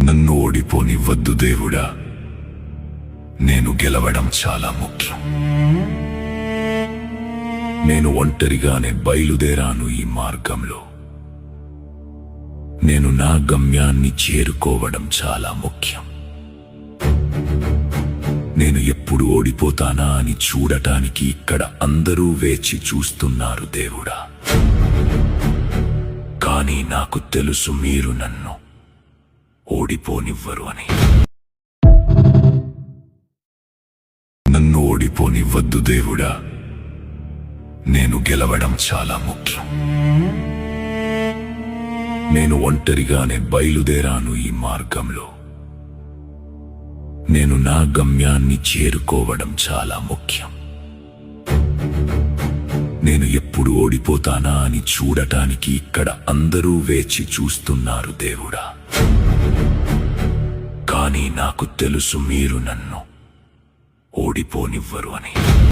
నన్ను ఓడిపోనివ్వద్దు దేవుడా. నేను గెలవడం చాలా ముఖ్యం. నేను ఒంటరిగానే బయలుదేరాను ఈ మార్గంలో. నేను నా గమ్యాన్ని చేరుకోవడం చాలా ముఖ్యం. నేను ఎప్పుడు ఓడిపోతానా అని చూడటానికి ఇక్కడ అందరూ వేచి చూస్తున్నారు దేవుడా. కానీ నాకు తెలుసు మీరు నన్ను ఓడిపోనివ్వరు అని. నన్ను ఓడిపోనివ్వద్దు దేవుడా. నేను గెలవడం చాలా ముఖ్యం. నేను ఒంటరిగానే బయలుదేరాను ఈ మార్గంలో. నేను నా గమ్యాన్ని చేరుకోవడం చాలా ముఖ్యం. నేను ఎప్పుడు ఓడిపోతానా అని చూడటానికి ఇక్కడ అందరూ వేచి చూస్తున్నారు దేవుడా. కానీ నాకు తెలుసు మీరు నన్ను ఓడిపోనివ్వరు అని.